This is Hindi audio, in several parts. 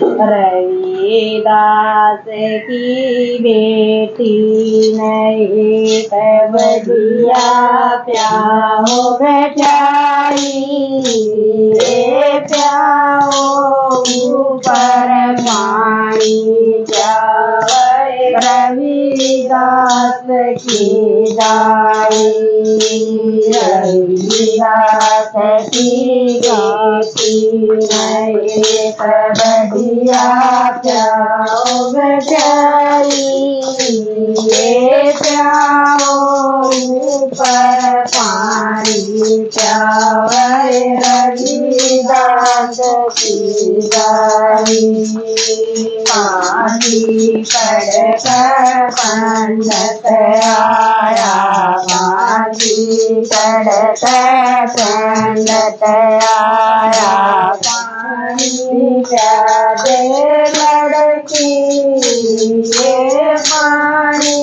रविदास की बेटी नहीं तब दिया प्याओ बेचारी प्याओ ऊपर पानी जाए रविदास की दाई रविदास की बेटी नहीं तब दिया प्याओ बेचारी प्याओ ऊपर पानी प्याए रविदास की दाई पानी पड़कर पंडित आया पानी पड़कर पंडित आया पानी प्यादे लड़की ये पानी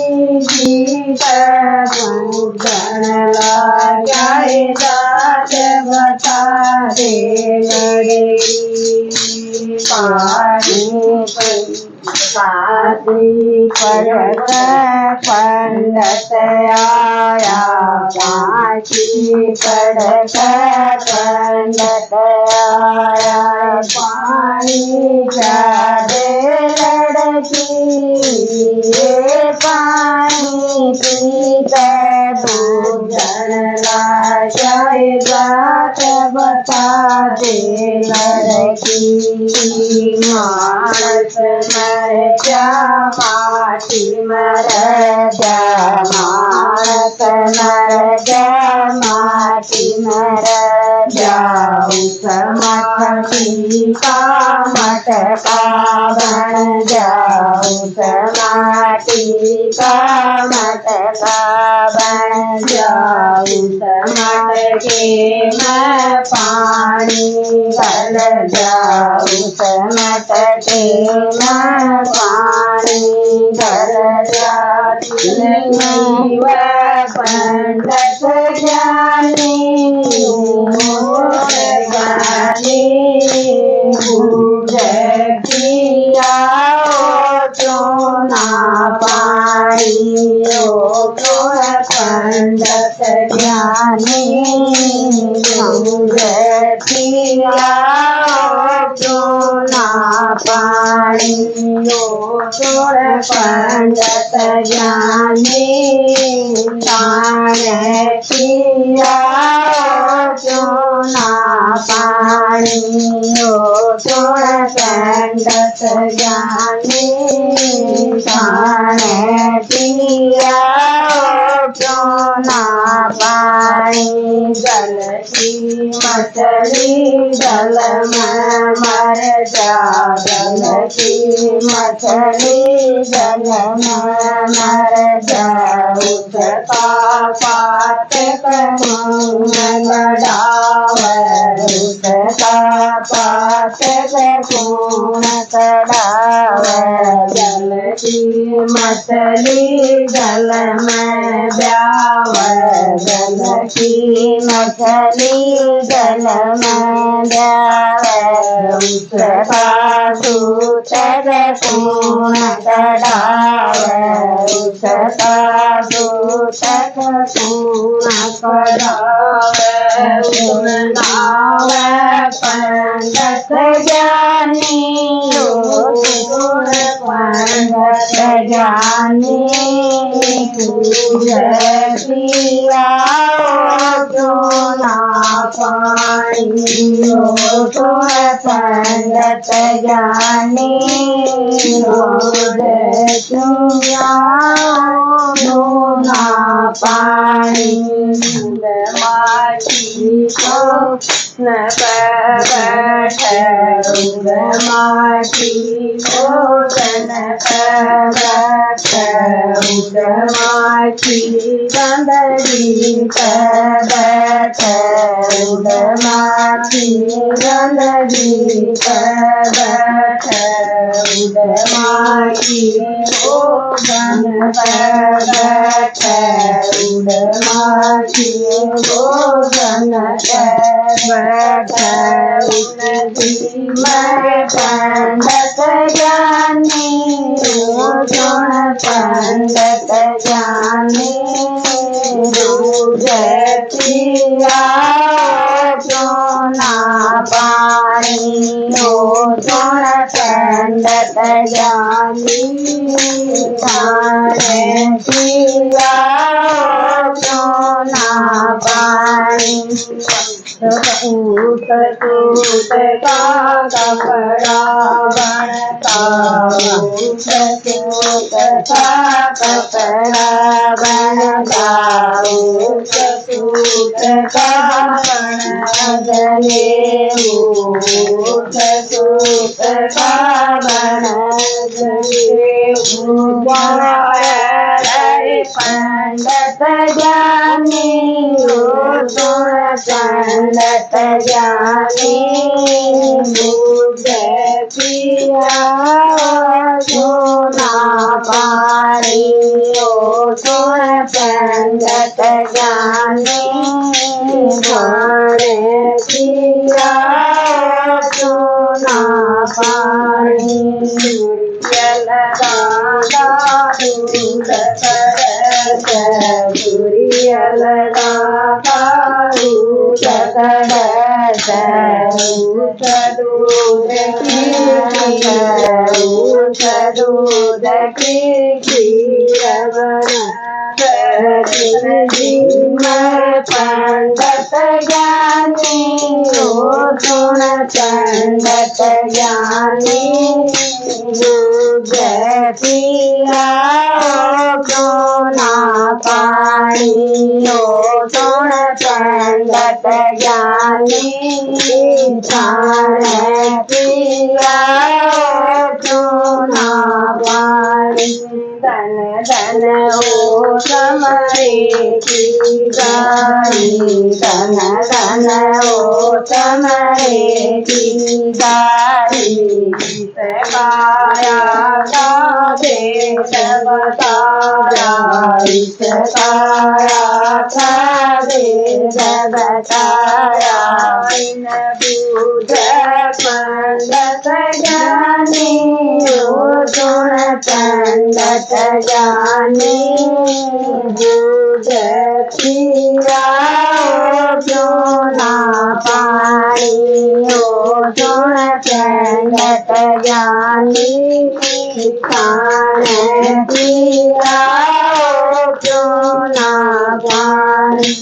पीकर बुझन लगाए दाद बता दे लड़की पानी पड़कर पंडित आया पानी पड़कर पंडित आया पानी प्यादे लड़की ये पानी पीकर बुझन लगाए बात बता दे लड़की मानस मर जा माटी मर जा मानस मर जा माटी मर जा उस मटकी का मटका बन जा उस माटी का मटका बन जा उस मटके में पानी भर जा उस मटके में पानी भर जा पंडित ज्ञानी बुझ किया चोना पानी पंडित ज्ञानी बुझ किया चोना पानी पंडित ज्ञानी किया चोना पानी पंडित ज्ञानी पिया चोना पानी जल की मछली जल में मर जा जल की मछली जल में मर जा उसका पात कौन बढ़ावे उसका पात कौन चढ़ावे जल की मछली जल में ब्यावे जल की मछली जल में ब्यावे उसका सूतर कौन चढ़ावे उसका सूतर कौन चढ़ावे नावे पंडित ज्ञानी पंडित ज्ञानी पिया चोना पानी पंडित ज्ञानी चोना पानी माटी को न बैठे माटी को न बैठे माटी गंदगी बैठे माटी गंदगी बैठे माटी को गन बैठे माटी को गन मैं पंडित ज्ञानी गुण पंडित ज्ञानी दूध पिया सोना पानी गुण पंडित ज्ञानी पिया सोना पानी ऊट टूट का कपड़ा बनता ऊट टूट का कपड़ा बनता ऊट टूट का गले ऊट टूट का बन गले पंडित ज्ञानी पंडित ज्ञानी दूध पिया सोना पानी सुन पंडित ज्ञानी पिया सोना पानी दूध दूध दूध की खीर मैं पंडित ज्ञानी सुन पंडित ज्ञानी दूध पिया सोना पानी सुन पंडित ज्ञानी पिया सोना पानी धन धन ओ समरे की गाई धन धन ओ समरे की गाई सकाया साधे बताया सकाया साधे बताया बुझ पंडित ज्ञानी सुन पंडित ज्ञानी दूध पिया सोना पानी सुन पंडित ज्ञानी खान पिया सोना पानी